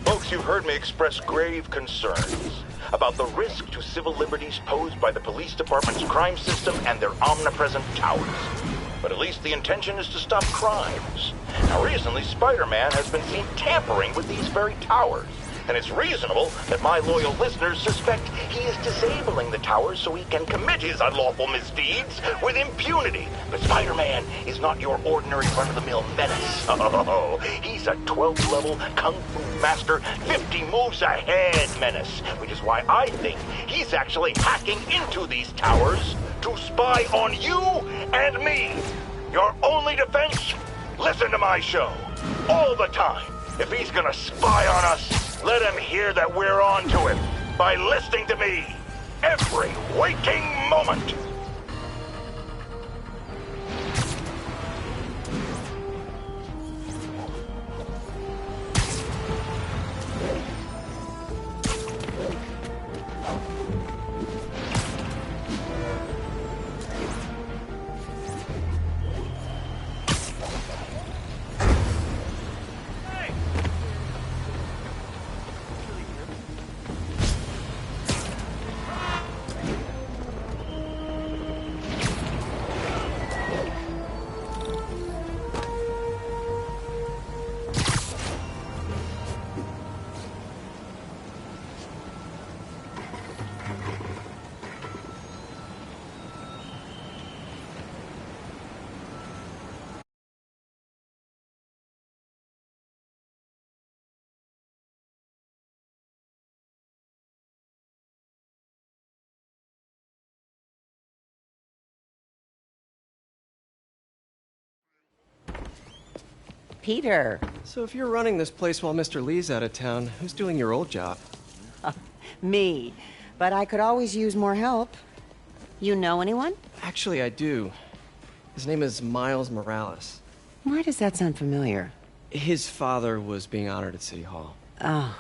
Folks, you've heard me express grave concerns about the risk to civil liberties posed by the police department's crime system and their omnipresent towers. But at least the intention is to stop crimes. Now, recently, Spider-Man has been seen tampering with these very towers. And it's reasonable that my loyal listeners suspect he is disabling the towers so he can commit his unlawful misdeeds with impunity. But Spider-Man is not your ordinary run-of-the-mill menace. Oh, he's a 12th level Kung Fu master, 50 moves ahead menace. Which is why I think he's actually hacking into these towers to spy on you and me. Your only defense? Listen to my show. All the time. If he's gonna spy on us, let him hear that we're on to him by listening to me every waking moment. Peter. So if you're running this place while Mr. Lee's out of town, who's doing your old job? Me. But I could always use more help. You know anyone? Actually, I do. His name is Miles Morales. Why does that sound familiar? His father was being honored at City Hall. Oh.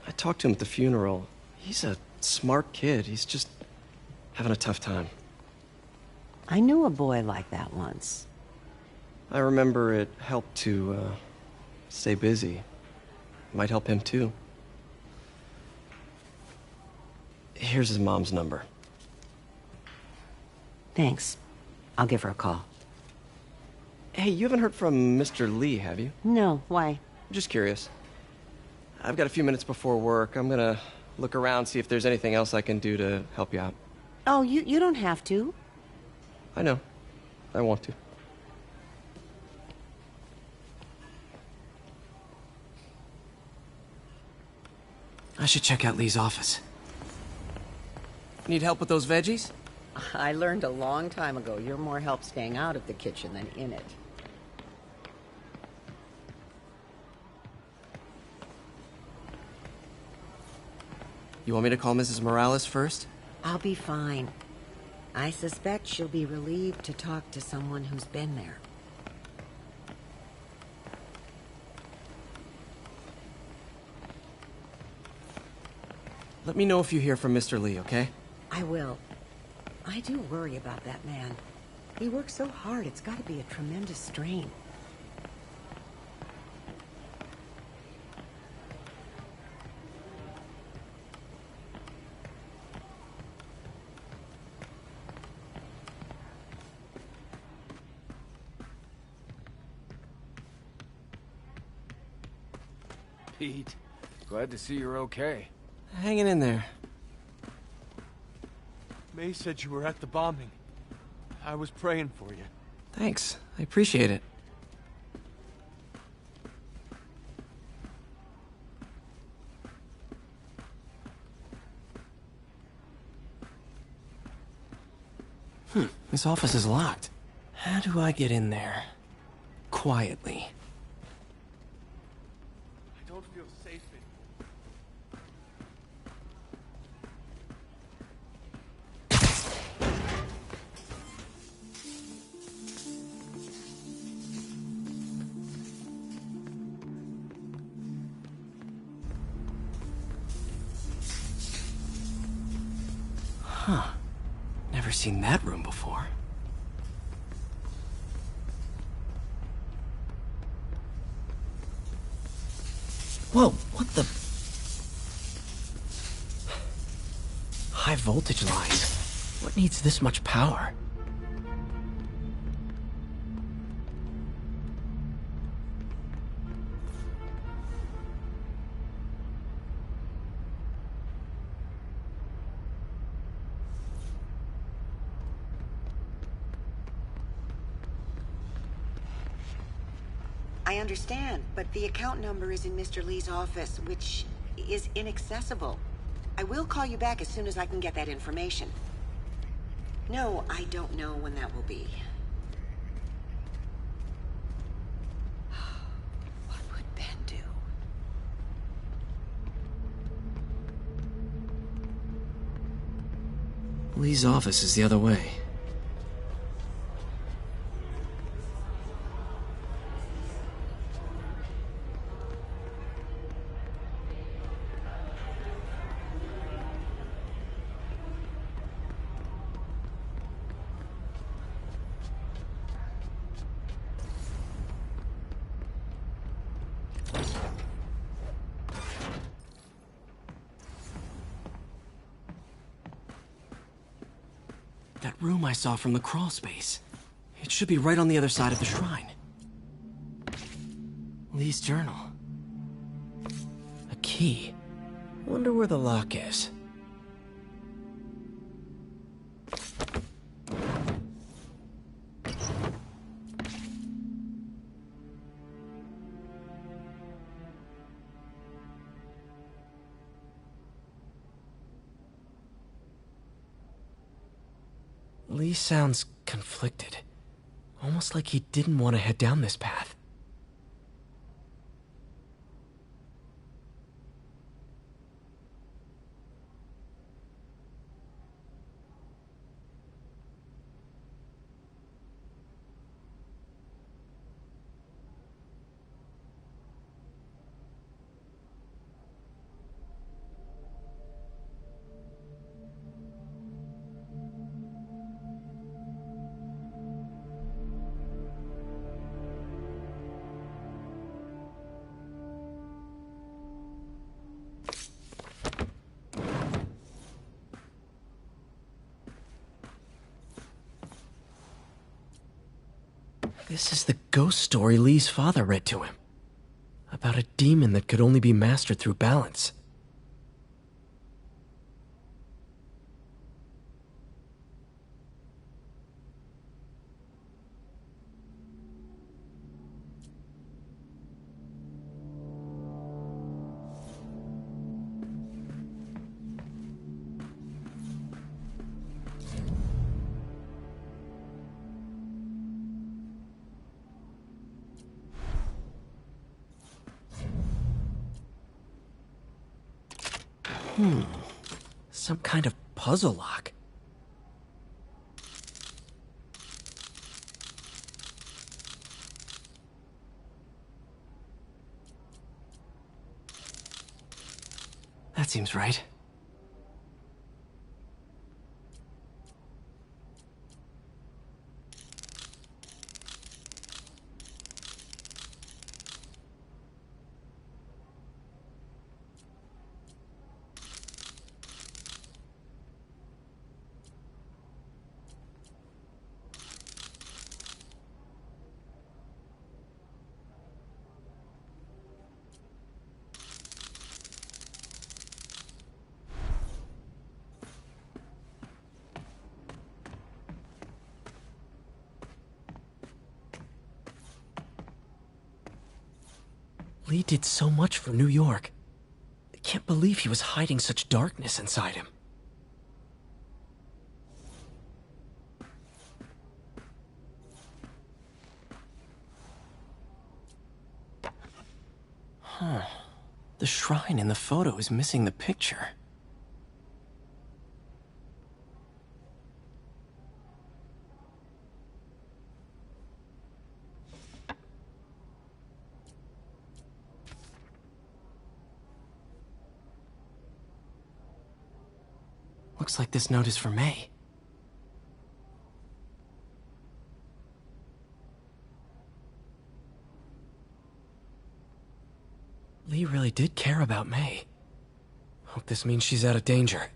I talked to him at the funeral. He's a smart kid. He's just having a tough time. I knew a boy like that once. I remember it helped to, stay busy. Might help him, too. Here's his mom's number. Thanks. I'll give her a call. Hey, you haven't heard from Mr. Lee, have you? No, why? Just curious. I've got a few minutes before work. I'm gonna look around, see if there's anything else I can do to help you out. Oh, you don't have to. I know. I want to. I should check out Lee's office. Need help with those veggies? I learned a long time ago you're more help staying out of the kitchen than in it. You want me to call Mrs. Morales first? I'll be fine. I suspect she'll be relieved to talk to someone who's been there. Let me know if you hear from Mr. Lee, okay? I will. I do worry about that man. He works so hard, it's got to be a tremendous strain. Pete, glad to see you're okay. Hanging in there. May said you were at the bombing. I was praying for you. Thanks. I appreciate it. This office is locked. How do I get in there? Quietly. I don't feel safe Huh. Never seen that room before. Whoa, what the... High voltage lines. What needs this much power? I understand, but the account number is in Mr. Lee's office, which is inaccessible. I will call you back as soon as I can get that information. No, I don't know when that will be. What would Ben do? Lee's office is the other way. That room I saw from the crawl space. It should be right on the other side of the shrine. Lee's journal. A key. Wonder where the lock is. Lee sounds conflicted. Almost like he didn't want to head down this path. This is the ghost story Lee's father read to him. About a demon that could only be mastered through balance. Some kind of puzzle lock. That seems right. Lee did so much for New York. I can't believe he was hiding such darkness inside him. Huh. The shrine in the photo is missing the picture. Looks like this note is for May. Lee really did care about May. Hope this means she's out of danger.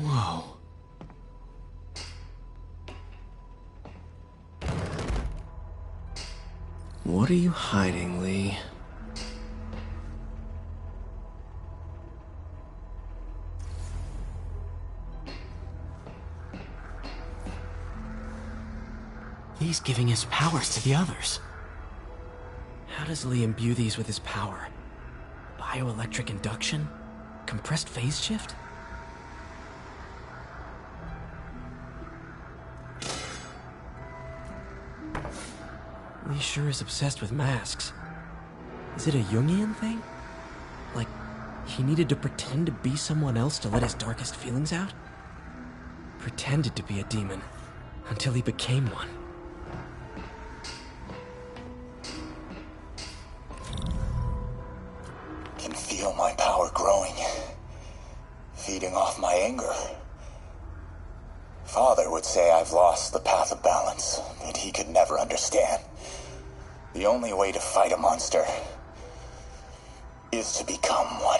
Whoa. What are you hiding, Lee? He's giving his powers to the others. How does Lee imbue these with his power? Bioelectric induction? Compressed phase shift? Lee sure is obsessed with masks. Is it a Jungian thing? Like, he needed to pretend to be someone else to let his darkest feelings out? Pretended to be a demon, until he became one. Can feel my power growing, feeding off my anger. Father would say I've lost the path of balance, that he could never understand. The only way to fight a monster is to become one.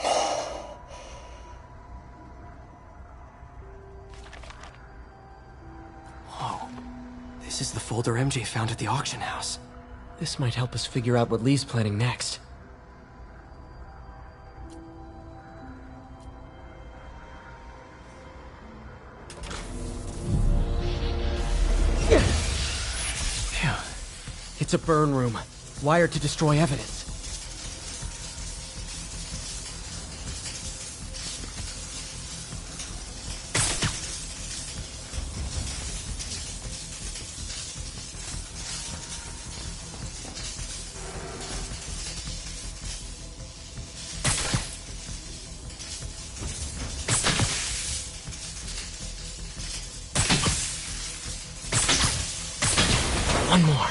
Whoa. This is the folder MJ found at the auction house. This might help us figure out what Lee's planning next. Phew. It's a burn room, wired to destroy evidence. One more.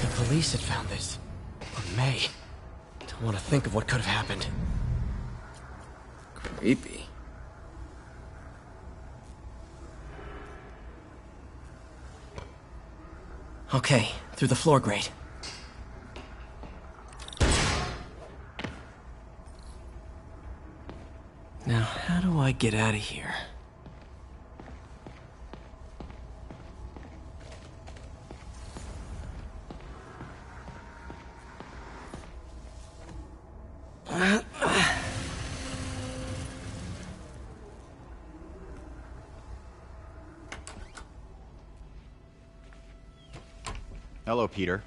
The police had found this. Or May. Don't want to think of what could have happened. Creepy. Okay, through the floor grate. Now, how do I get out of here? Hello, Peter.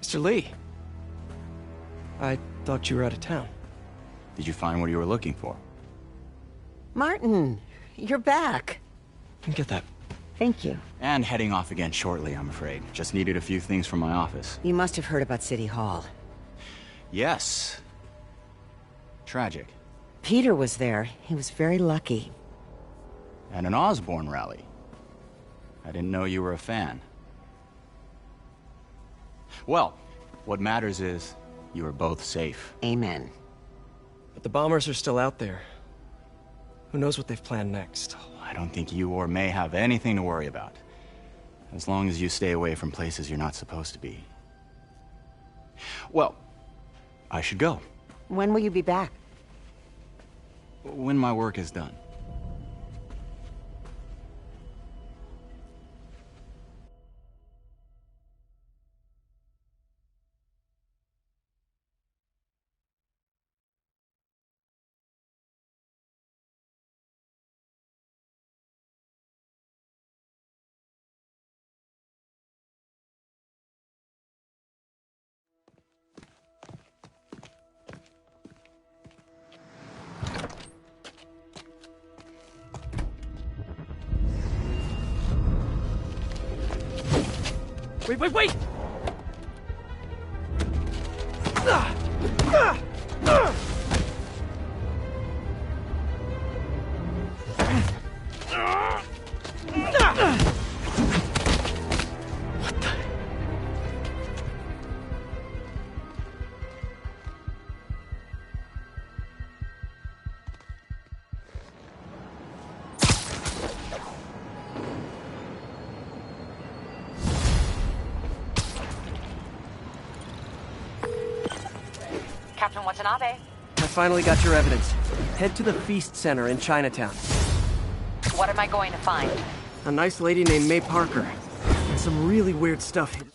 Mr. Lee. I thought you were out of town. Did you find what you were looking for? Martin, you're back. Get that. Thank you. And heading off again shortly, I'm afraid. Just needed a few things from my office. You must have heard about City Hall. Yes. Tragic. Peter was there. He was very lucky. At an Osborne rally. I didn't know you were a fan. Well, what matters is you are both safe. Amen. But the bombers are still out there. Who knows what they've planned next? I don't think you or May have anything to worry about. As long as you stay away from places you're not supposed to be. Well, I should go. When will you be back? When my work is done. Wait! Captain Watanabe. I finally got your evidence. Head to the Feast Center in Chinatown. What am I going to find? A nice lady named May Parker. And some really weird stuff hidden.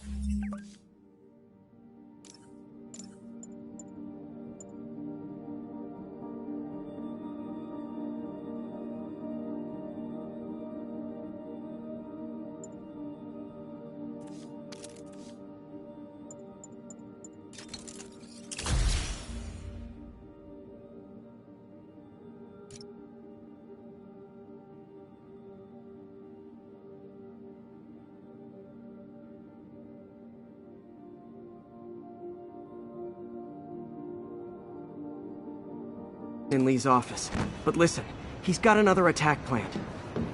In Lee's office. But listen, he's got another attack planned.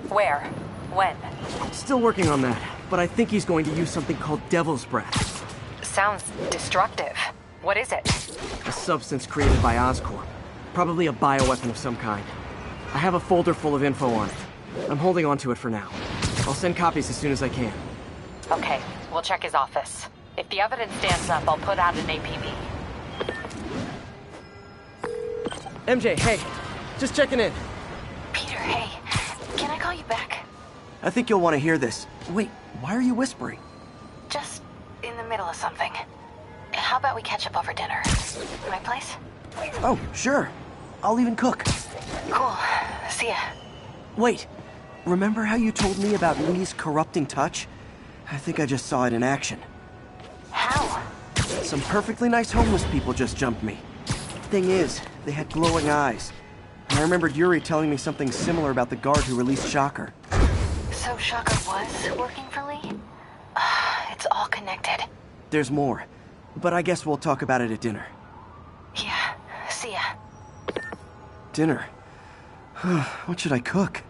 Where? When? Still working on that, but I think he's going to use something called Devil's Breath. Sounds destructive. What is it? A substance created by Oscorp. Probably a bioweapon of some kind. I have a folder full of info on it. I'm holding on to it for now. I'll send copies as soon as I can. Okay, we'll check his office. If the evidence stands up, I'll put out an APB. MJ, hey. Just checking in. Peter, hey. Can I call you back? I think you'll want to hear this. Wait, why are you whispering? Just in the middle of something. How about we catch up over dinner? My place? Oh, sure. I'll even cook. Cool. See ya. Wait. Remember how you told me about Lee's corrupting touch? I think I just saw it in action. How? Some perfectly nice homeless people just jumped me. Thing is, they had glowing eyes. And I remembered Yuri telling me something similar about the guard who released Shocker. So Shocker was working for Lee? It's all connected. There's more. But I guess we'll talk about it at dinner. Yeah. See ya. Dinner? What should I cook?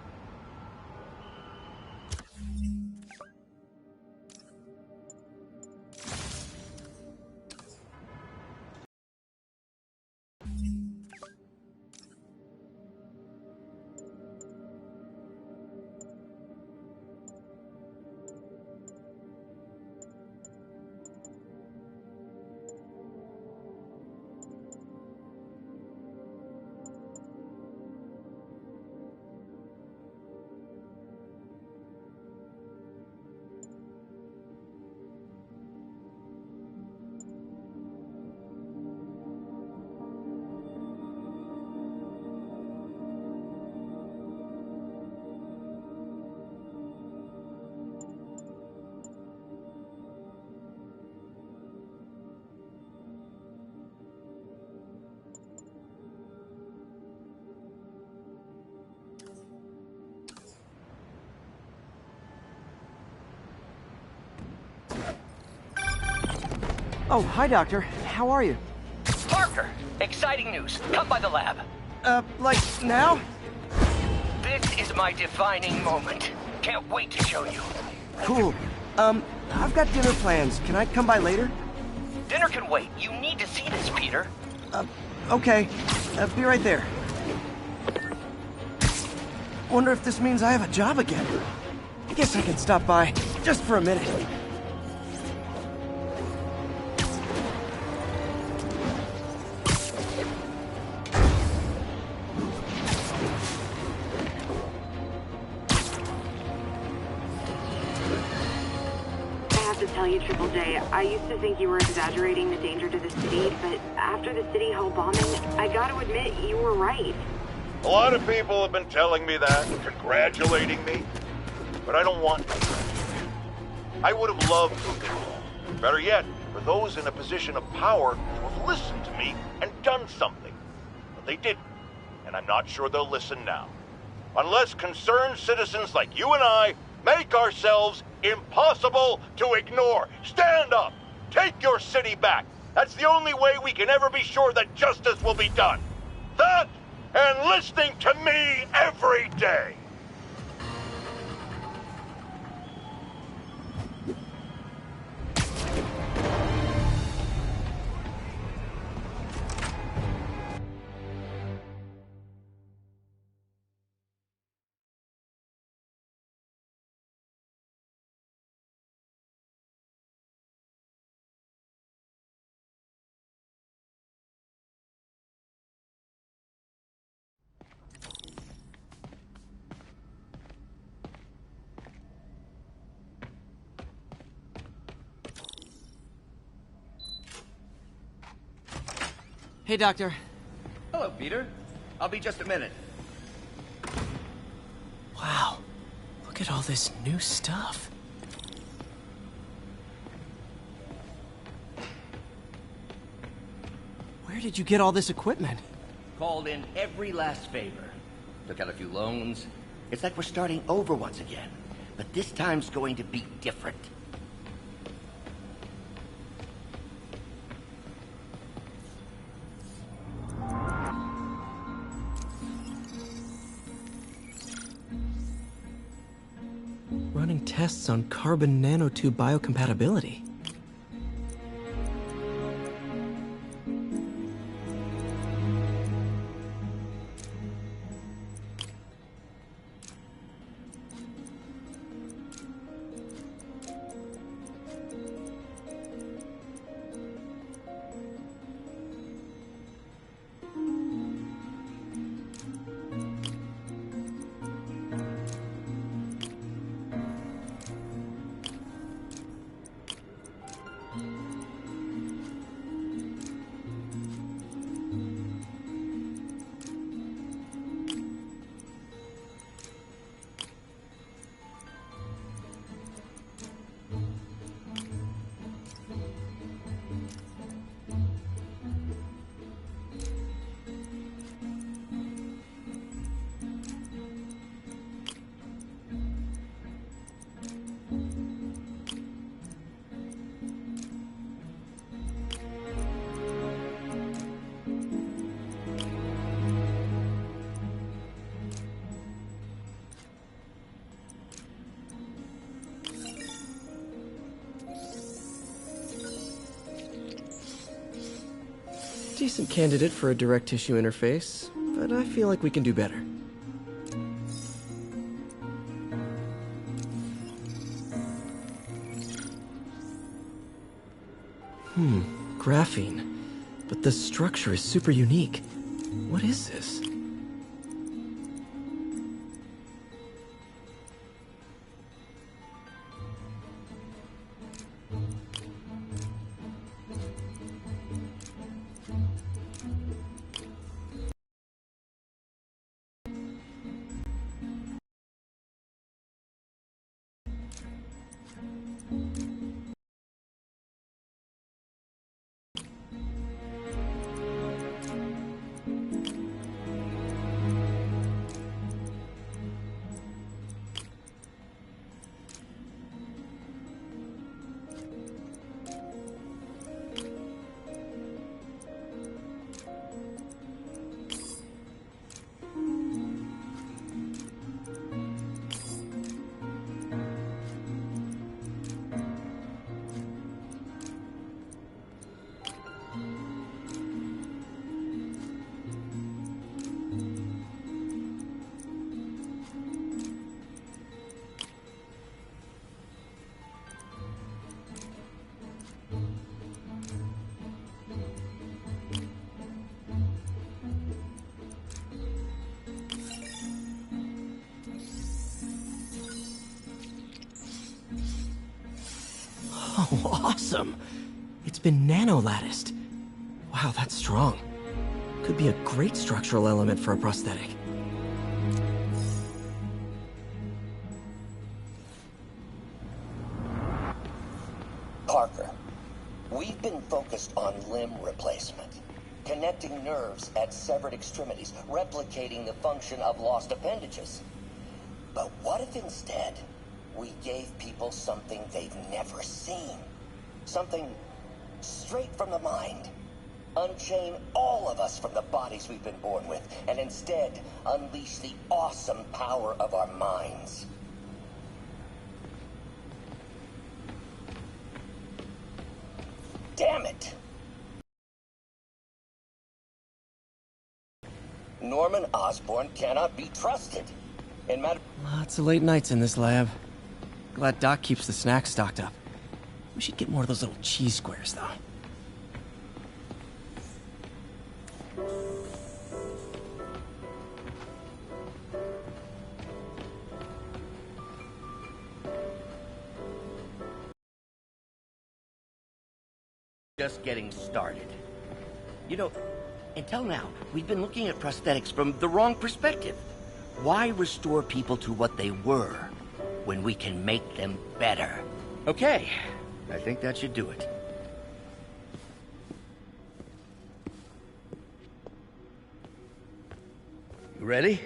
Oh, hi, Doctor. How are you? Parker, exciting news. Come by the lab. Like, now? This is my defining moment. Can't wait to show you. Cool. I've got dinner plans. Can I come by later? Dinner can wait. You need to see this, Peter. Okay. Be right there. Wonder if this means I have a job again. I guess I can stop by, just for a minute. Tell you, Triple J, I used to think you were exaggerating the danger to the city, but after the City Hall bombing, I gotta admit, you were right. A lot of people have been telling me that, congratulating me, but I don't want to. I would have loved for people, better yet, for those in a position of power to have listened to me and done something. But they didn't, and I'm not sure they'll listen now. Unless concerned citizens like you and I make ourselves impossible to ignore. Stand up! Take your city back! That's the only way we can ever be sure that justice will be done. That, and listening to me every day! Hey, Doctor. Hello, Peter. I'll be just a minute. Wow. Look at all this new stuff. Where did you get all this equipment? Called in every last favor. Took out a few loans. It's like we're starting over once again. But this time's going to be different. Running tests on carbon nanotube biocompatibility. Decent candidate for a direct tissue interface, but I feel like we can do better. Graphene. But the structure is super unique. What is this? Awesome! It's been nano-latticed. Wow, that's strong. Could be a great structural element for a prosthetic. Parker, we've been focused on limb replacement, connecting nerves at severed extremities, replicating the function of lost appendages. But what if instead we gave people something they've never seen? Something straight from the mind. Unchain all of us from the bodies we've been born with, and instead unleash the awesome power of our minds. Damn it! Norman Osborn cannot be trusted. Lots of late nights in this lab. Glad Doc keeps the snacks stocked up. We should get more of those little cheese squares, though. Just getting started. You know, until now, we've been looking at prosthetics from the wrong perspective. Why restore people to what they were when we can make them better? Okay, I think that should do it. You ready?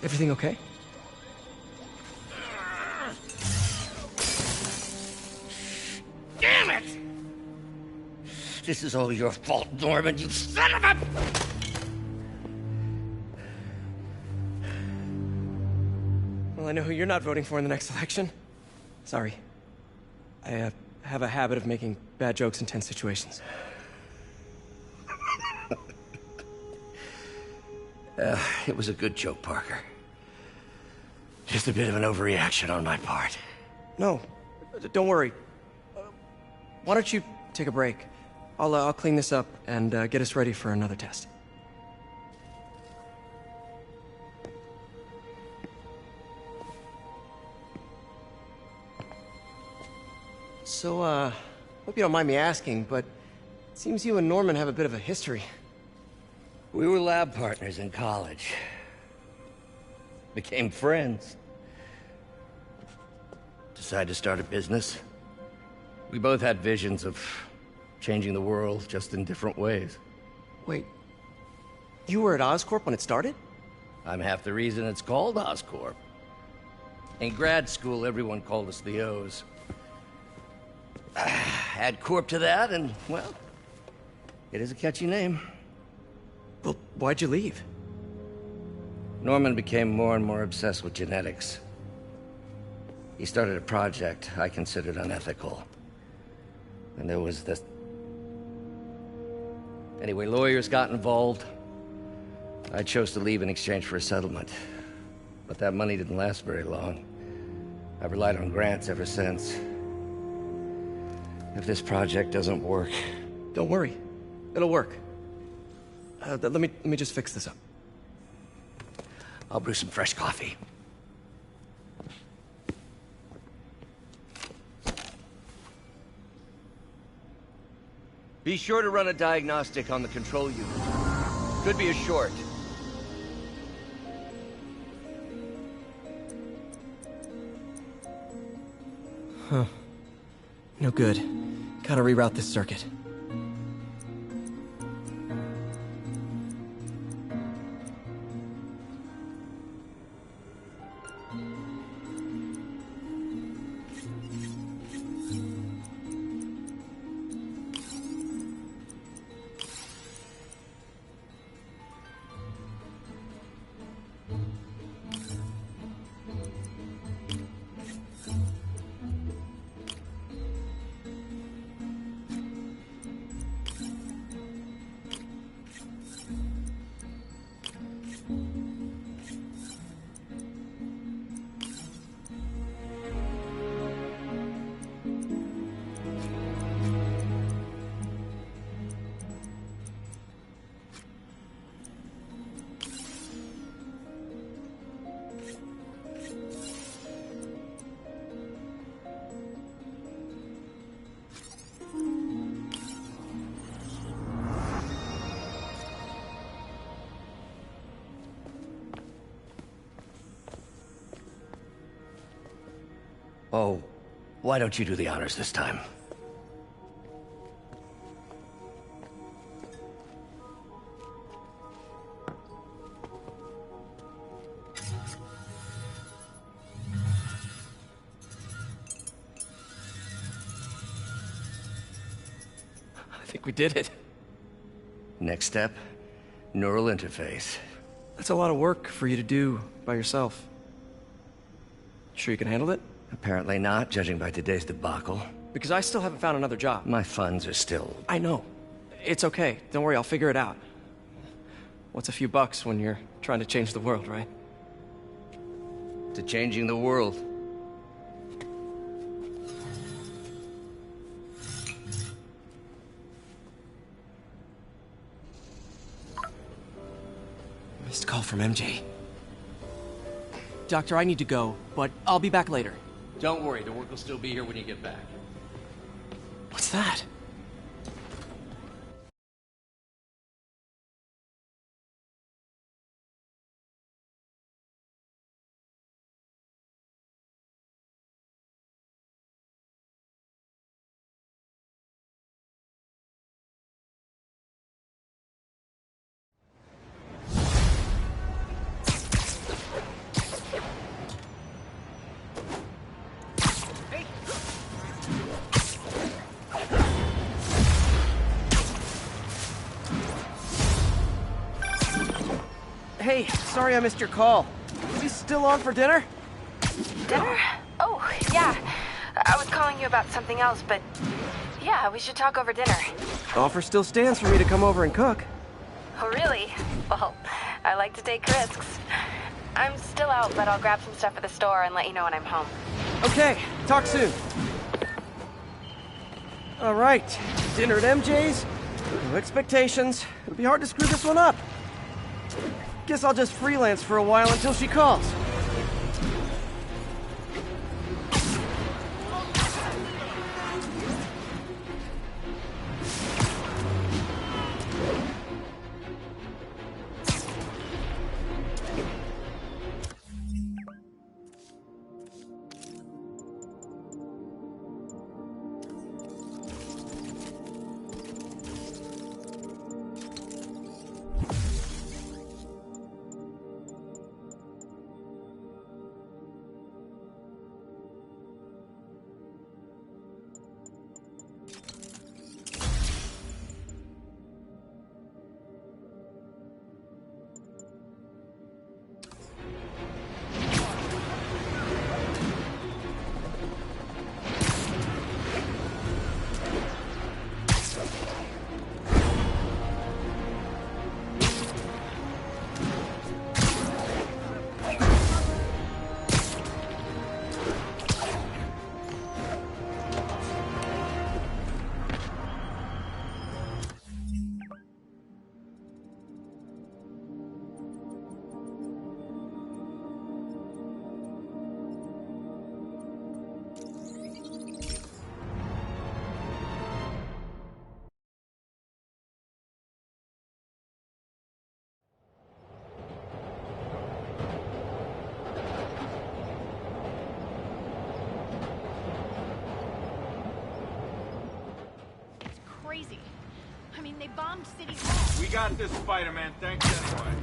Everything okay? Damn it! This is all your fault, Norman, you son of a... Well, I know who you're not voting for in the next election. Sorry. I have a habit of making bad jokes in tense situations. It was a good joke, Parker. Just a bit of an overreaction on my part. No, don't worry. Why don't you take a break? I'll clean this up and get us ready for another test. So, hope you don't mind me asking, but it seems you and Norman have a bit of a history. We were lab partners in college. Became friends. Decided to start a business. We both had visions of changing the world, just in different ways. Wait, you were at Oscorp when it started? I'm half the reason it's called Oscorp. In grad school, everyone called us the O's. Add Corp to that, and, well, it is a catchy name. Well, why'd you leave? Norman became more and more obsessed with genetics. He started a project I considered unethical. And there was this... Anyway, lawyers got involved. I chose to leave in exchange for a settlement. But that money didn't last very long. I've relied on grants ever since. If this project doesn't work... Don't worry. It'll work. Let me just fix this up. I'll brew some fresh coffee. Be sure to run a diagnostic on the control unit. Could be a short. Huh. No good. Gotta reroute this circuit. Oh, why don't you do the honors this time? I think we did it. Next step, neural interface. That's a lot of work for you to do by yourself. Sure you can handle it? Apparently not, judging by today's debacle. Because I still haven't found another job. My funds are still... I know. It's okay. Don't worry, I'll figure it out. What's a few bucks when you're trying to change the world, right? to changing the world. Missed call from MJ. Doctor, I need to go, but I'll be back later. Don't worry, the work will still be here when you get back. What's that? Hey, sorry I missed your call. Is he still on for dinner? Dinner? Oh, yeah. I was calling you about something else, but yeah, we should talk over dinner. Offer still stands for me to come over and cook. Oh, really? Well, I like to take risks. I'm still out, but I'll grab some stuff at the store and let you know when I'm home. Okay, talk soon. All right, dinner at MJ's. No expectations. It'll be hard to screw this one up. Guess I'll just freelance for a while until she calls. Crazy. I mean, they bombed City Hall. We got this, Spider-Man. Thanks anyway.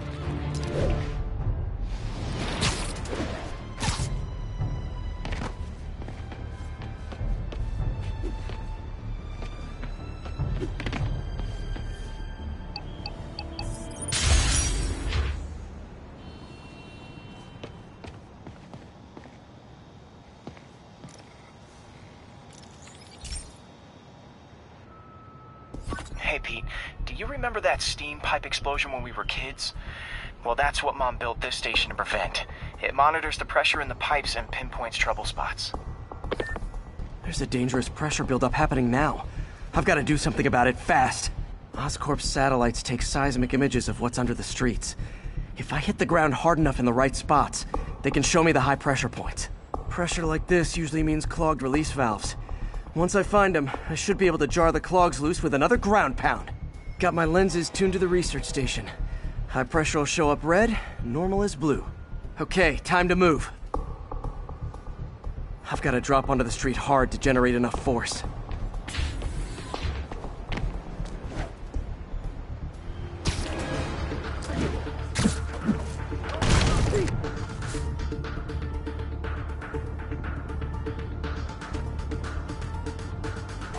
Hey Pete, do you remember that steam pipe explosion when we were kids? Well, that's what Mom built this station to prevent. It monitors the pressure in the pipes and pinpoints trouble spots. There's a dangerous pressure buildup happening now. I've got to do something about it fast. Oscorp's satellites take seismic images of what's under the streets. If I hit the ground hard enough in the right spots, they can show me the high pressure points. Pressure like this usually means clogged release valves. Once I find them, I should be able to jar the clogs loose with another ground pound. Got my lenses tuned to the research station. High pressure will show up red, normal is blue. Okay, time to move. I've got to drop onto the street hard to generate enough force.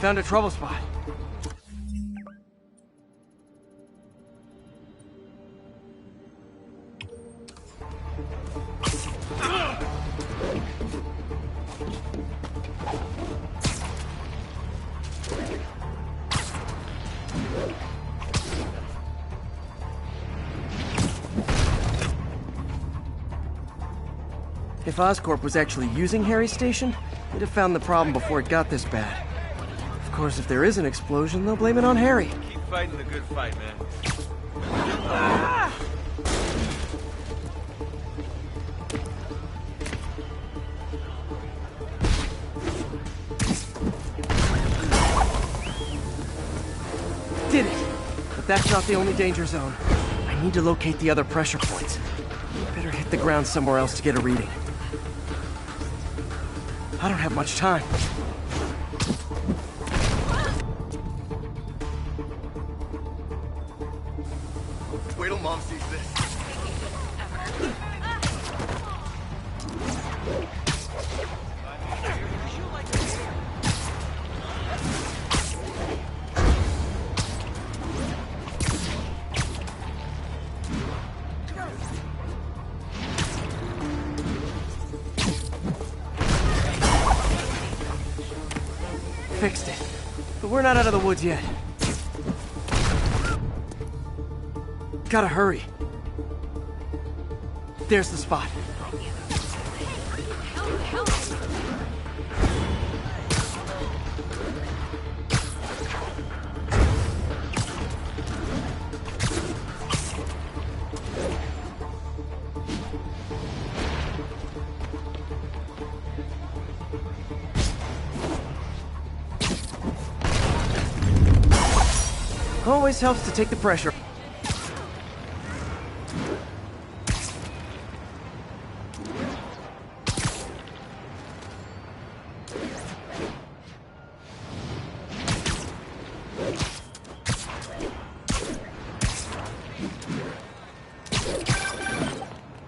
Found a trouble spot. If Oscorp was actually using Harry's station, they'd have found the problem before it got this bad. Of course, if there is an explosion, they'll blame it on Harry. Keep fighting the good fight, man. Did it! But that's not the only danger zone. I need to locate the other pressure points. Better hit the ground somewhere else to get a reading. I don't have much time. Wait till Mom sees this. Fixed it. But we're not out of the woods yet. Gotta hurry. There's the spot. Always helps to take the pressure.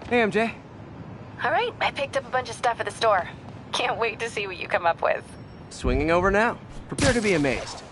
Hey, MJ. All right, I picked up a bunch of stuff at the store. Can't wait to see what you come up with. Swinging over now. Prepare to be amazed.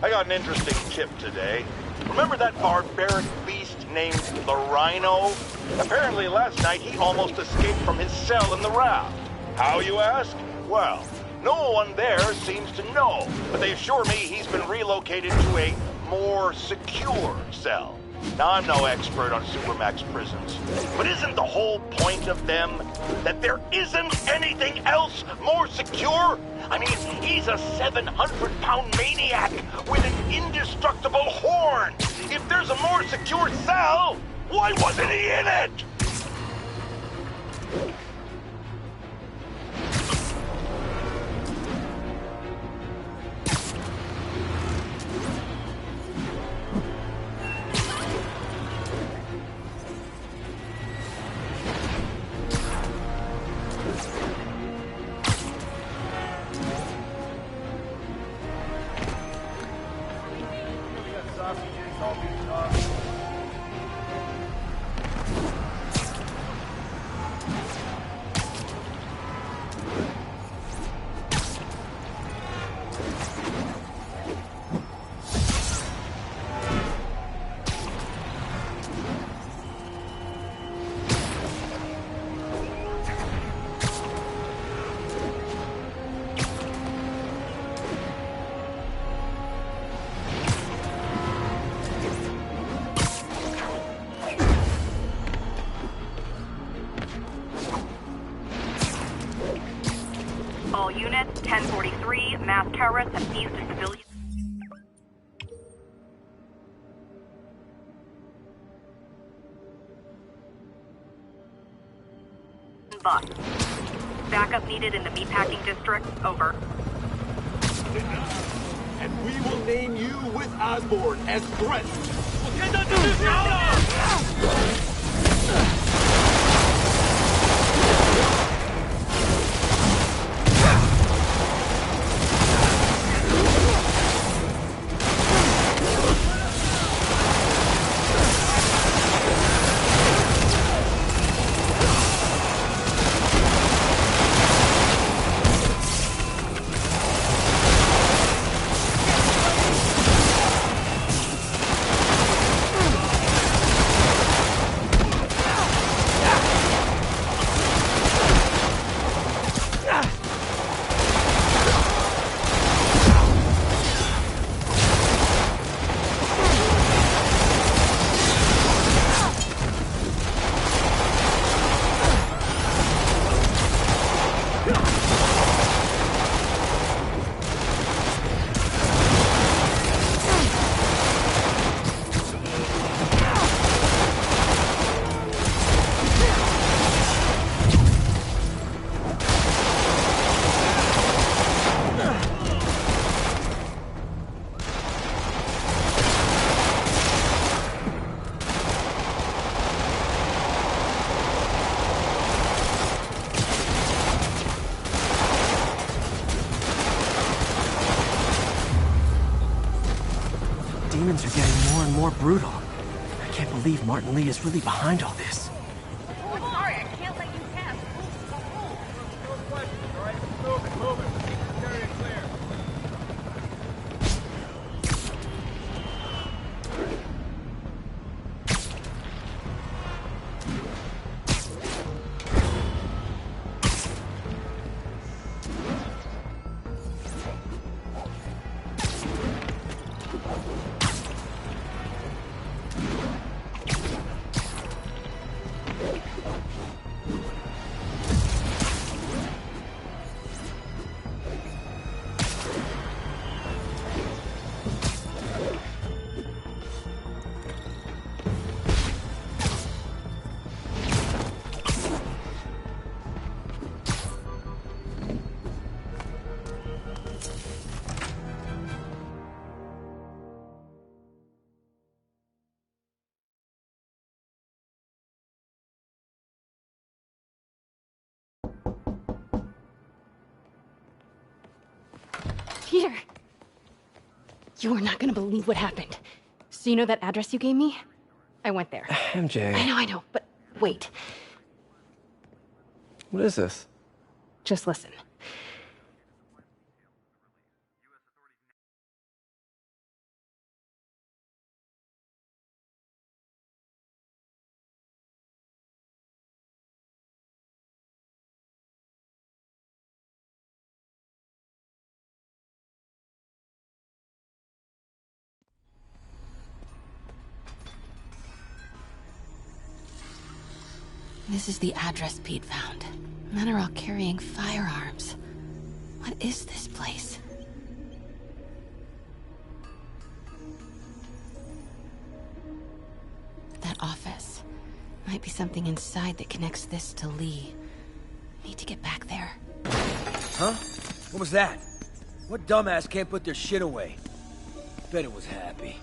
I got an interesting tip today. Remember that barbaric beast named the Rhino? Apparently last night he almost escaped from his cell in the raft. How, you ask? Well, no one there seems to know, but they assure me he's been relocated to a more secure cell. Now, I'm no expert on Supermax prisons, but isn't the whole point of them that there isn't anything else more secure? I mean, he's a 700-pound maniac with an indestructible horn. If there's a more secure cell, why wasn't he in it? All units, 1043, mass terrorists have seized a civilian. bus. Backup needed in the meatpacking district. Over. And we will name you with Osborn as threat. Demons are getting more and more brutal. I can't believe Martin Lee is really behind all this. Oh, sorry, I can't let you pass. Peter! You are not gonna believe what happened. So you know that address you gave me? I went there. MJ. I know, but wait. What is this? Just listen. This is the address Pete found. Men are all carrying firearms. What is this place? That office. Might be something inside that connects this to Lee. Need to get back there. Huh? What was that? What dumbass can't put their shit away? Bet it was Happy.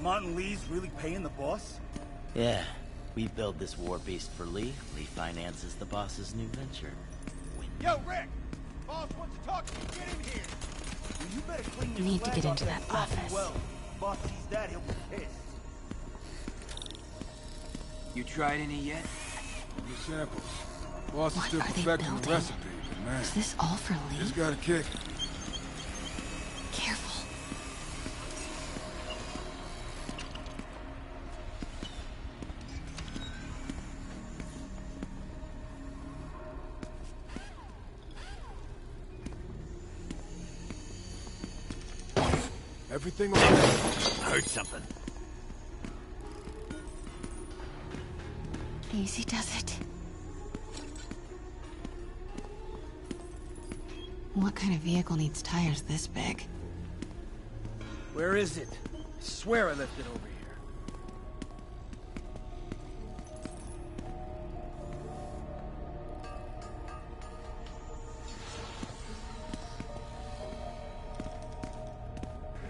Martin Lee's really paying the boss? Yeah. We build this war beast for Lee. Lee finances the boss's new venture. Yo, Rick! Boss wants to talk to you. Get in here! Well, you better clean your Need to get flag into off that office. Well. Boss sees that, he'll be pissed. You tried any yet? Your samples. Boss is What still are they perfecting the building? recipe, but man. Is this all for Lee? Just got a kick. Careful. Everything okay? Heard something. Easy does it. What kind of vehicle needs tires this big? Where is it? I swear I left it over here.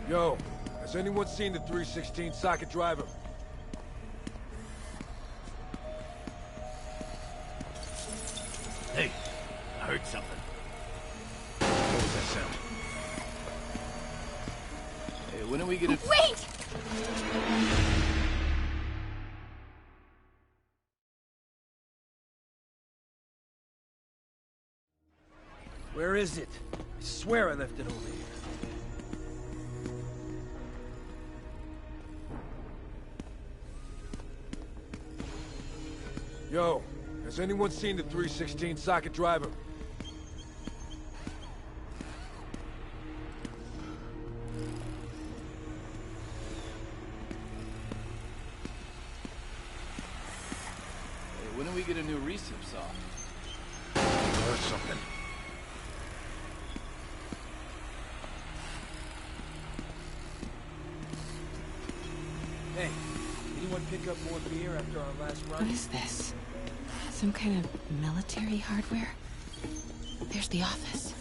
Yo, has anyone seen the 316 socket driver? Hey, I heard something. What was that sound? Hey, when are we gonna... Wait! Where is it? I swear I left it over here. Yo, has anyone seen the 316 socket driver? Hey, when do we get a new recip saw? I heard something. Hey, anyone pick up more beer after our last run? What is this? Some kind of military hardware? There's the office.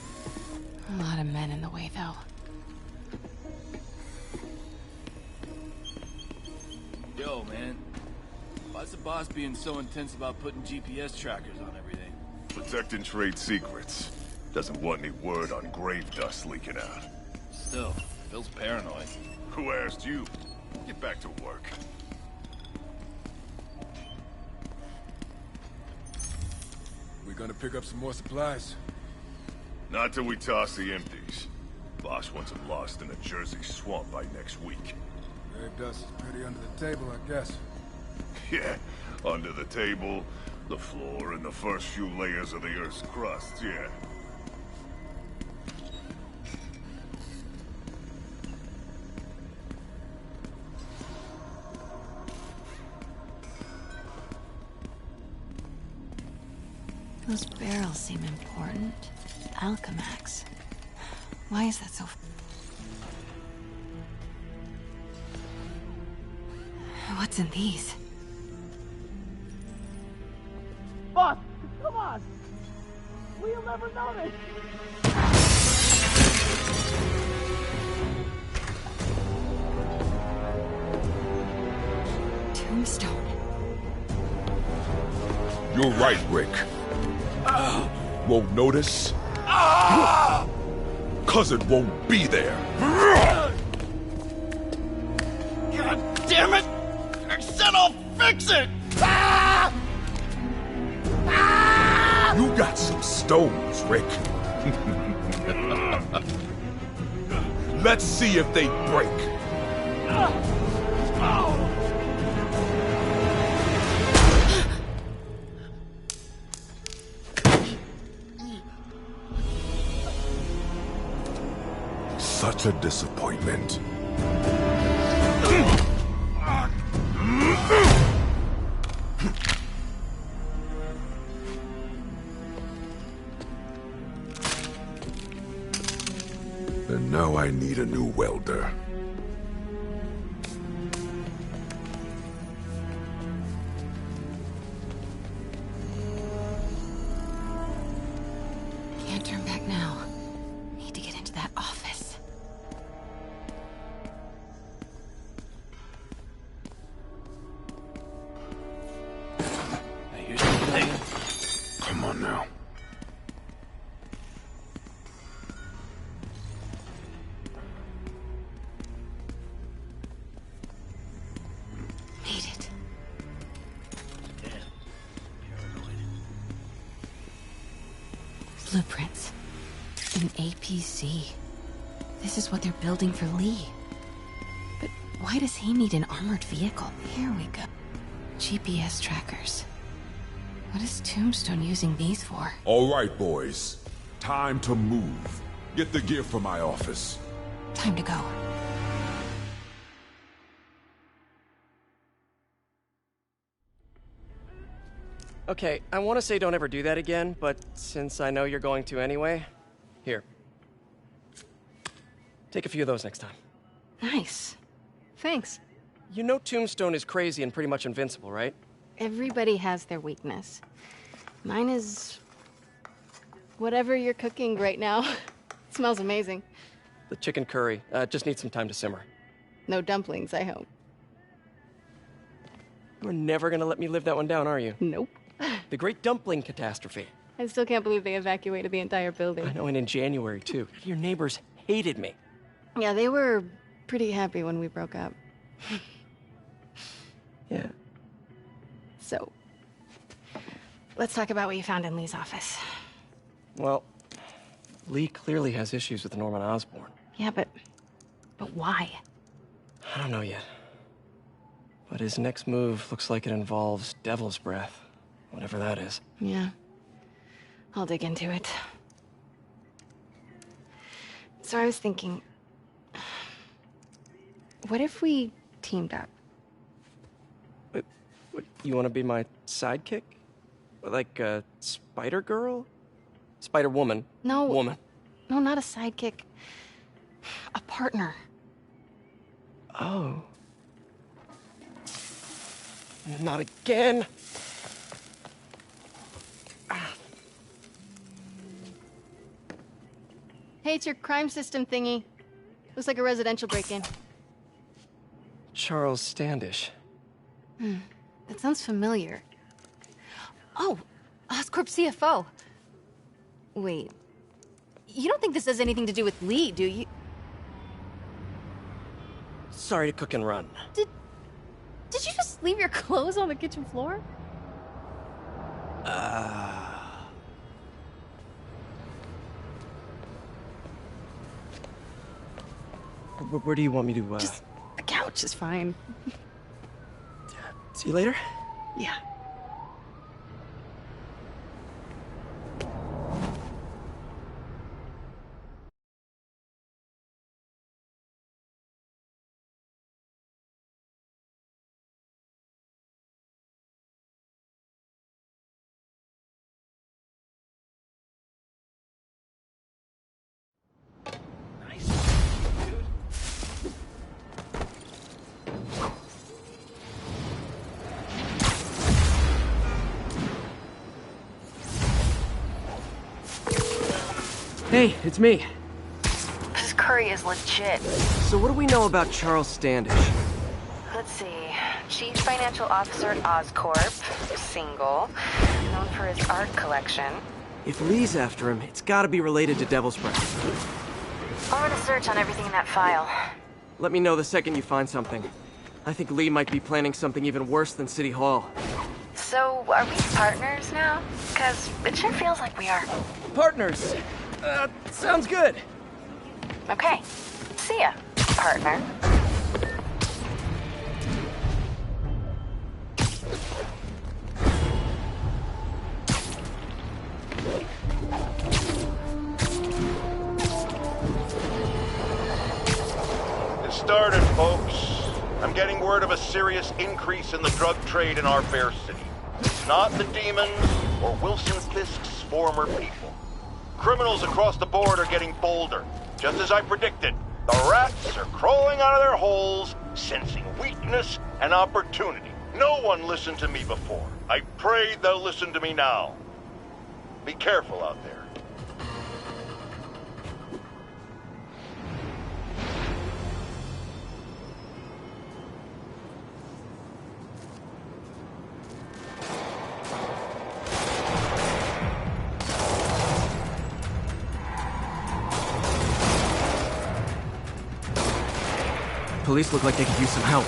A lot of men in the way, though. Yo, man. Why's the boss being so intense about putting GPS trackers on everything? Protecting trade secrets. Doesn't want any word on grave dust leaking out. Still, Phil's paranoid. Who asked you? Get back to work. We gonna pick up some more supplies? Not till we toss the empties. Boss wants them lost in a Jersey swamp by next week. Grave dust is pretty under the table, I guess. Yeah, under the table, the floor, and the first few layers of the Earth's crust, yeah. Those barrels seem important. Alchemax. Why is that so... What's in these? Boss, come on! We'll never notice! Tombstone. You're right, Rick. Won't notice? Cause it won't be there. God damn it! I said I'll fix it! You got some stones, Rick. Let's see if they break. Such a disappointment. And now I need a new welder. Can't turn back now. Need to get into that office. Hey, here's the thing. Come on now. Made it. Blueprints. An APC. This is what they're building for Lee. But why does he need an armored vehicle? Here we go. GPS trackers. What is Tombstone using these for? All right, boys. Time to move. Get the gear from my office. Time to go. Okay, I want to say don't ever do that again, but since I know you're going to anyway, here. Take a few of those next time. Nice. Thanks. You know Tombstone is crazy and pretty much invincible, right? Everybody has their weakness. Mine is... whatever you're cooking right now. It smells amazing. The chicken curry. Just needs some time to simmer. No dumplings, I hope. You're never gonna let me live that one down, are you? Nope. The Great Dumpling Catastrophe. I still can't believe they evacuated the entire building. I know, and in January, too. Your neighbors hated me. Yeah, they were pretty happy when we broke up. Yeah. So, let's talk about what you found in Lee's office. Well, Lee clearly has issues with Norman Osborn. Yeah, but why? I don't know yet. But his next move looks like it involves Devil's Breath. Whatever that is. Yeah. I'll dig into it. So I was thinking... what if we teamed up? What, you want to be my sidekick? Like a Spider Girl? Spider Woman? No. Woman. No, not a sidekick. A partner. Oh. Not again. Hey, it's your crime system thingy. Looks like a residential break-in. Charles Standish. That sounds familiar. Oh, Oscorp CFO. Wait. You don't think this has anything to do with Lee, do you? Sorry to cook and run. Did you just leave your clothes on the kitchen floor? Where do you want me to, Just the couch is fine. See you later? Yeah. Hey, it's me. This curry is legit. So what do we know about Charles Standish? Let's see. Chief Financial Officer at Oscorp. Single. Known for his art collection. If Lee's after him, it's gotta be related to Devil's Breath. I'll run a search on everything in that file. Let me know the second you find something. I think Lee might be planning something even worse than City Hall. So, are we partners now? Because it sure feels like we are. Partners! Sounds good. Okay. See ya, partner. It started, folks. I'm getting word of a serious increase in the drug trade in our fair city. It's not the demons or Wilson Fisk's former people. Criminals across the board are getting bolder. Just as I predicted, the rats are crawling out of their holes, sensing weakness and opportunity. No one listened to me before. I pray they'll listen to me now. Be careful out there. Police look like they could use some help.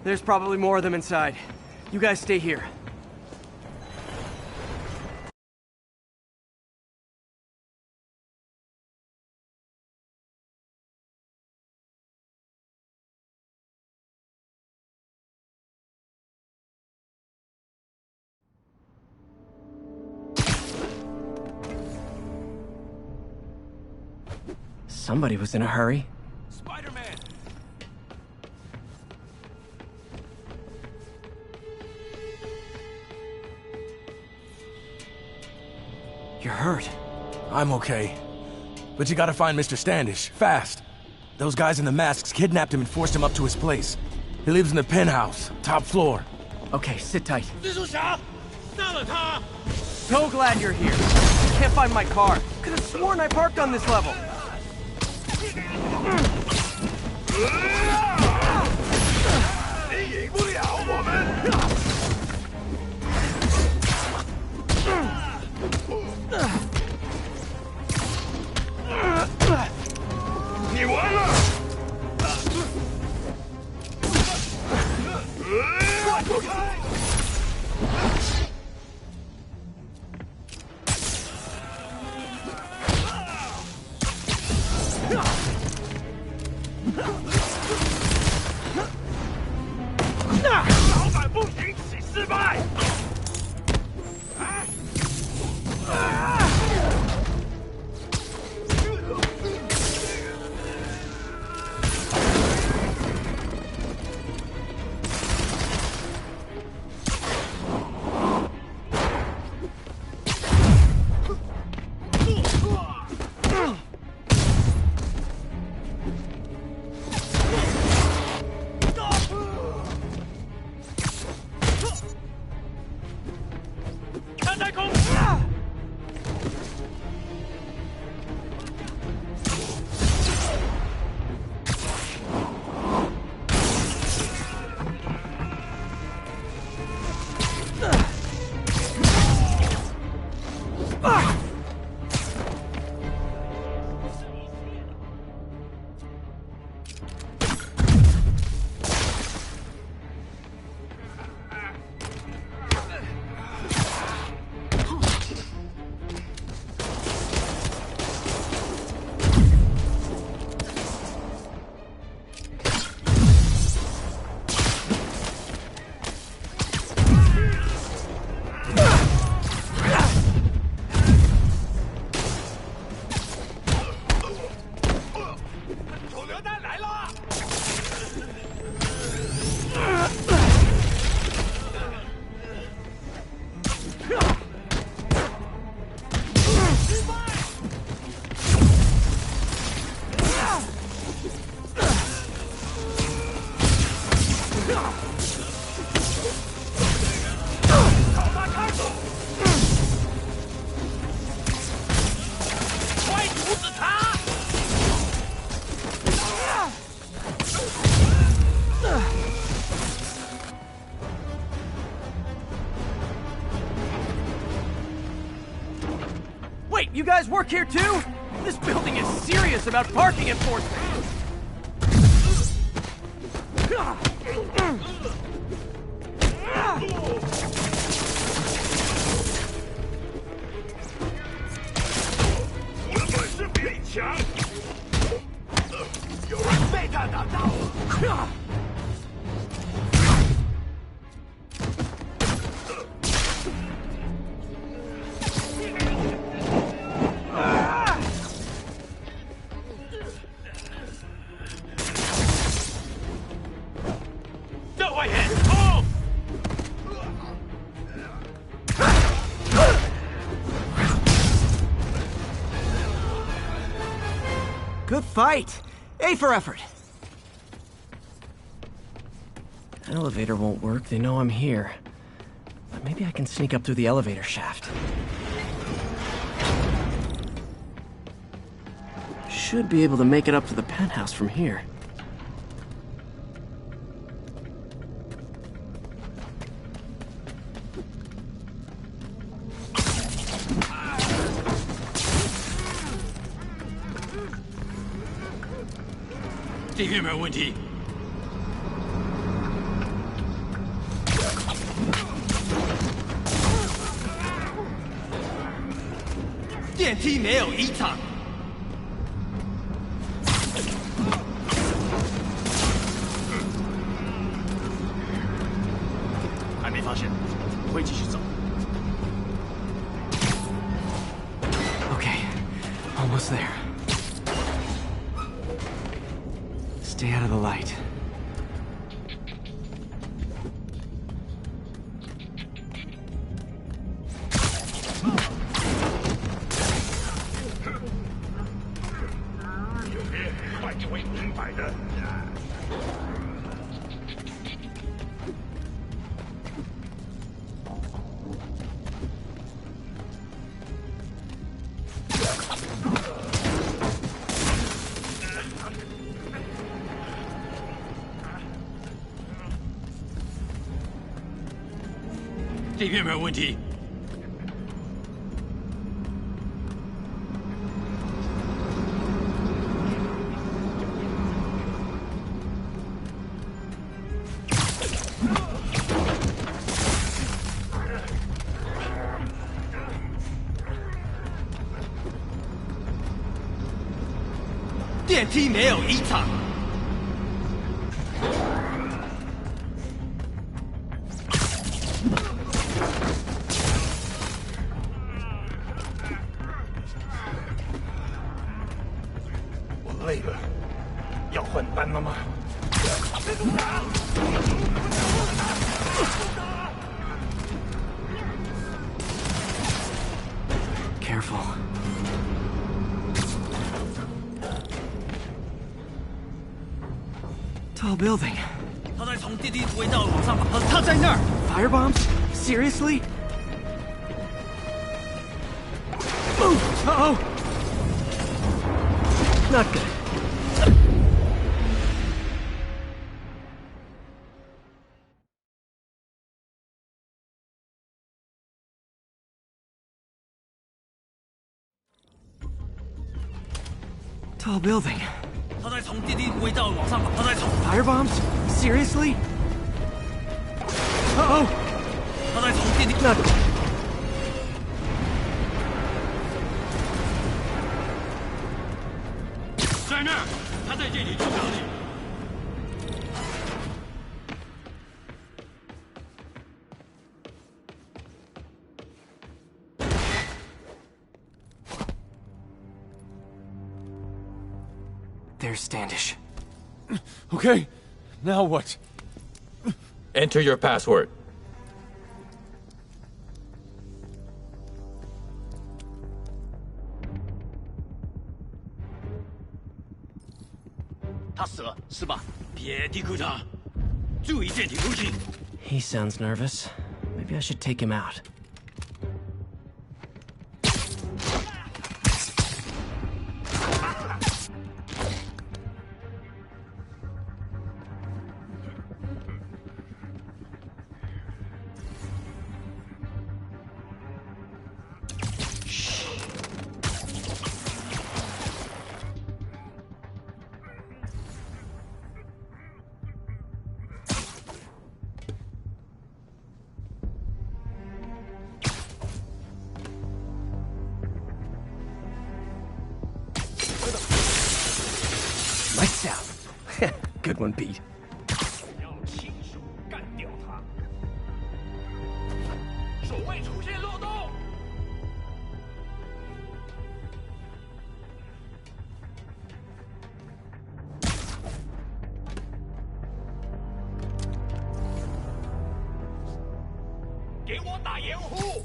There's probably more of them inside. You guys stay here. Somebody was in a hurry. Spider-Man! You're hurt. I'm okay. But you gotta find Mr. Standish, fast. Those guys in the masks kidnapped him and forced him up to his place. He lives in the penthouse, top floor. Okay, sit tight. So glad you're here. I can't find my car. Could have sworn I parked on this level. 你赢不了我们。你完了！快躲开！ 老板不允许失败！Wait, you guys work here too? This building is serious about parking enforcement. Good fight. A for effort. Elevator won't work. They know I'm here. But maybe I can sneak up through the elevator shaft. Should be able to make it up to the penthouse from here. 电梯没有异常。还没发现，我会继续走。Okay, almost there. Stay out of the light. “这边没有问题。电梯没有异常。我累了，要换班了吗？ Careful. Tall building. 他在从电梯轨道往上爬，他在那儿。Fire bombs? Seriously? Uh-oh! Not good. Tall building. 他在从电梯轨道往上爬，他在从 Fire bombs? Seriously? Uh-oh! 他在从电梯 Not good. 在那儿，他在这里去找你。 There's Standish. Okay, now what? Enter your password. He sounds nervous. Maybe I should take him out. Lights out. Good one, Pete. 要亲手干掉他。守卫出现漏洞。给我打掩护！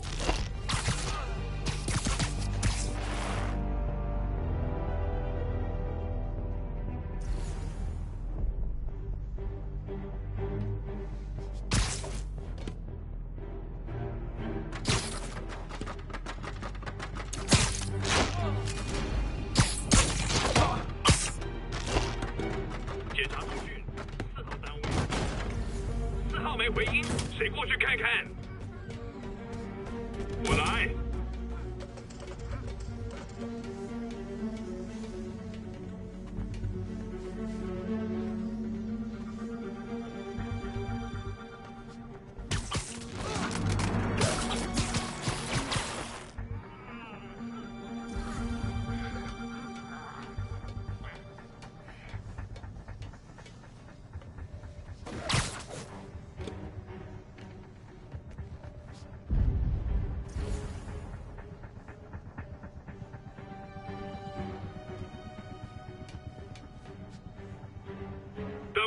检查通讯，4号单位，4号没回音，谁过去看看？我来。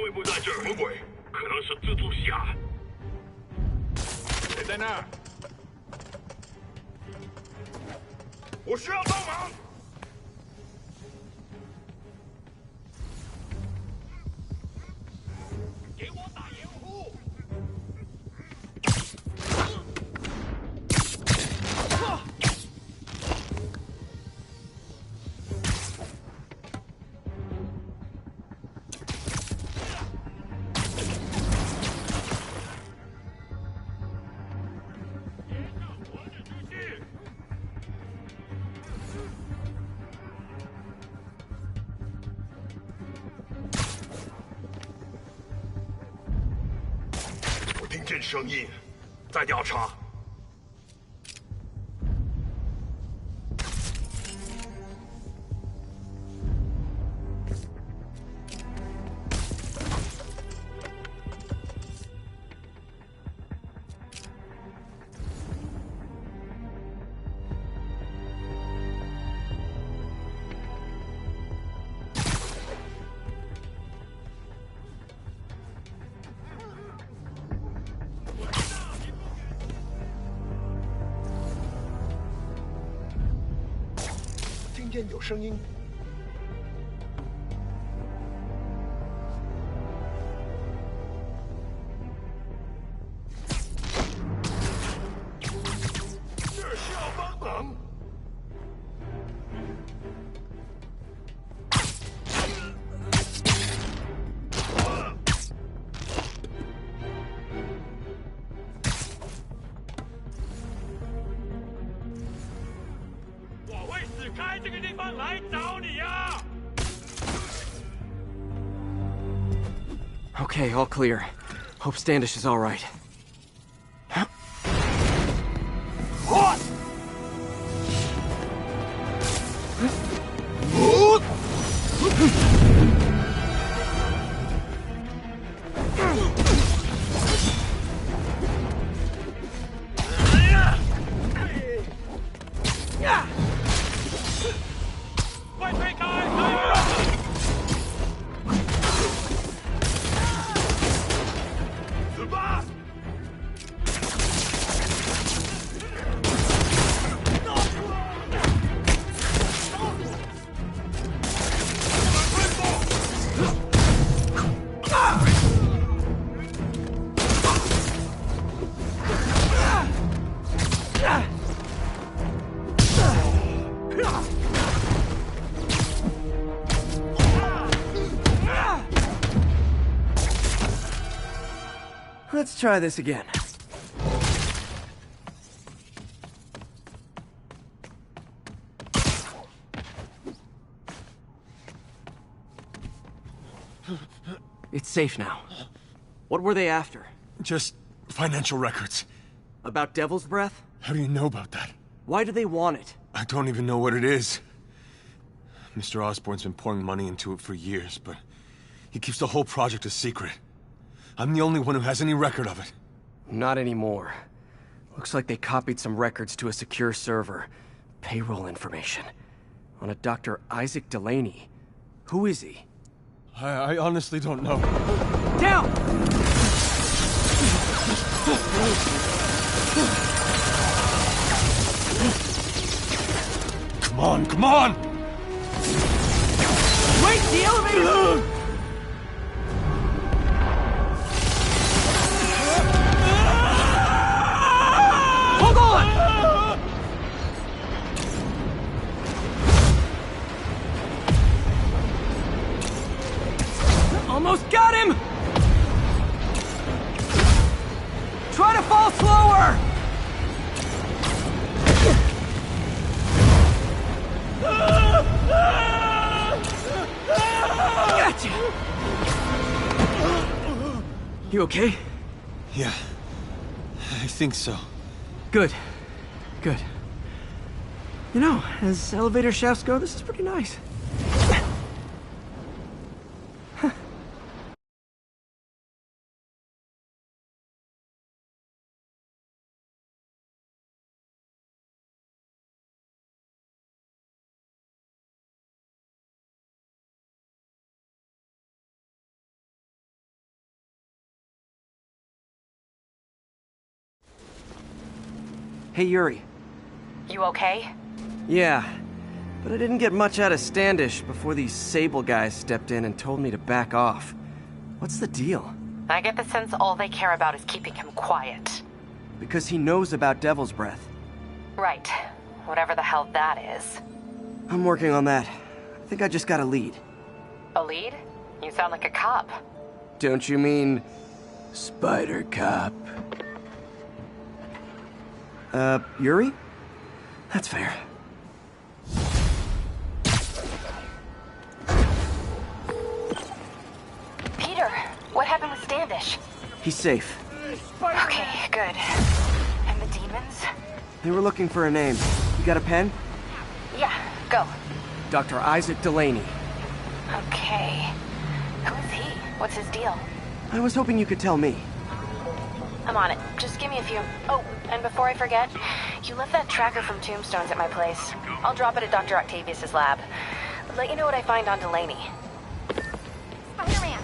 卫部在这儿，什么鬼？可能是蜘蛛侠。谁在那儿？我需要帮忙。给我打掩护！我听见声音，在调查。听见有声音。这儿需要帮忙。我会死开这个地方来找你呀Okay, all clear. Hope Standish is all right. What? 快推开！死吧！Let's try this again. It's safe now. What were they after? Just financial records. About Devil's Breath? How do you know about that? Why do they want it? I don't even know what it is. Mr. Osborn's been pouring money into it for years, but he keeps the whole project a secret. I'm the only one who has any record of it. Not anymore. Looks like they copied some records to a secure server. Payroll information. On a Dr. Isaac Delaney. Who is he? I honestly don't know. Down! Come on, come on! Wait, the elevator! Hold on! Almost got him! Try to fall slower! Gotcha! You okay? Yeah, I think so. Good. Good. You know, as elevator shafts go, this is pretty nice. Hey, Yuri. You okay? Yeah, but I didn't get much out of Standish before these Sable guys stepped in and told me to back off. What's the deal? I get the sense all they care about is keeping him quiet. Because he knows about Devil's Breath. Right. Whatever the hell that is. I'm working on that. I think I just got a lead. A lead? You sound like a cop. Don't you mean... Spider Cop? Yuri? That's fair. Peter, what happened with Standish? He's safe. Okay, good. And the demons? They were looking for a name. You got a pen? Yeah, go. Dr. Isaac Delaney. Okay. Who is he? What's his deal? I was hoping you could tell me. I'm on it. Just give me a few... Oh, and before I forget, you left that tracker from Tombstones at my place. I'll drop it at Dr. Octavius's lab. Let you know what I find on Delaney. Spider-Man.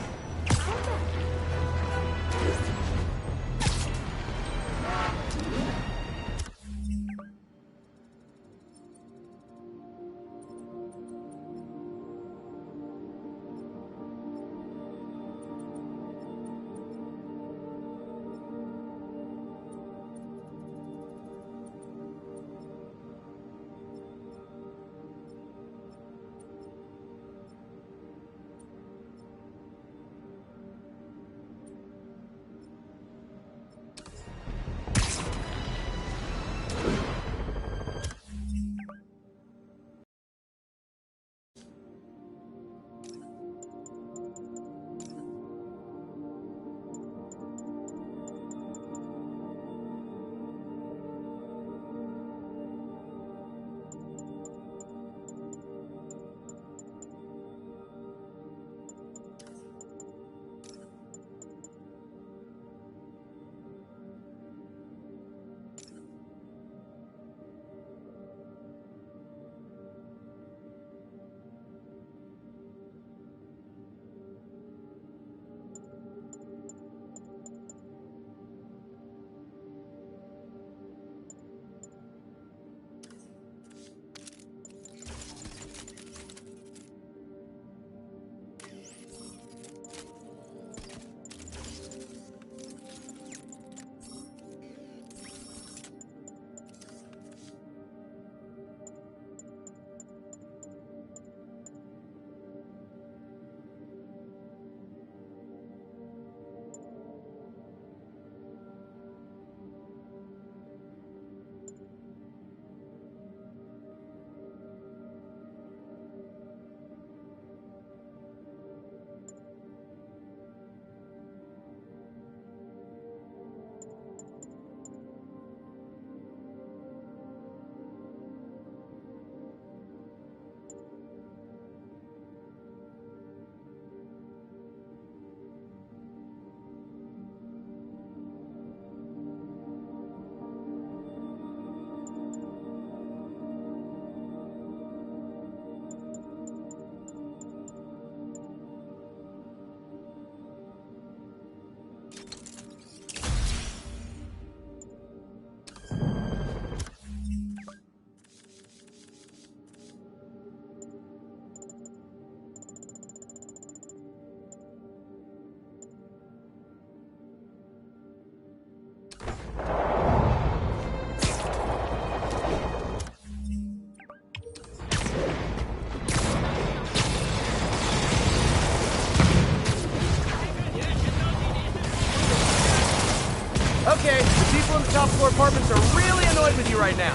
Okay, the people in the top floor apartments are really annoyed with you right now.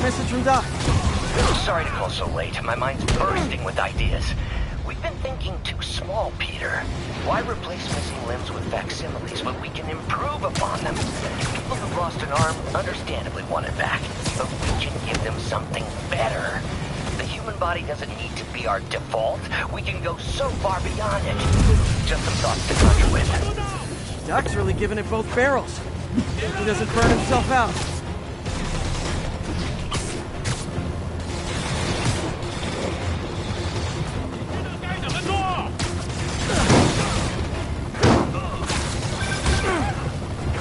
Message from Doc. Sorry to call so late. My mind's bursting with ideas. We've been thinking too small, Peter. Why replace missing limbs with facsimiles when we can improve upon them? People who've lost an arm understandably want it back, but we can give them something better. The human body doesn't need to be our default. We can go so far beyond it. Just some thoughts to conjure with. Doc's really giving it both barrels. Hope he doesn't burn himself out.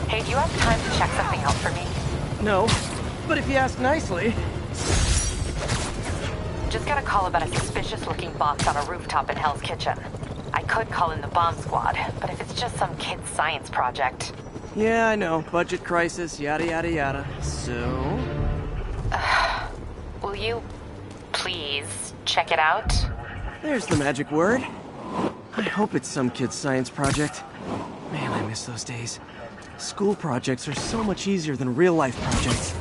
Hey, do you have time to check something out for me? No, but if you ask nicely. Just got a call about a suspicious-looking box on a rooftop in Hell's Kitchen. I could call in the bomb squad, but if it's just some kid's science project... Yeah, I know. Budget crisis, yada yada yada. So... will you... please check it out? There's the magic word. I hope it's some kid's science project. Man, I miss those days. School projects are so much easier than real-life projects.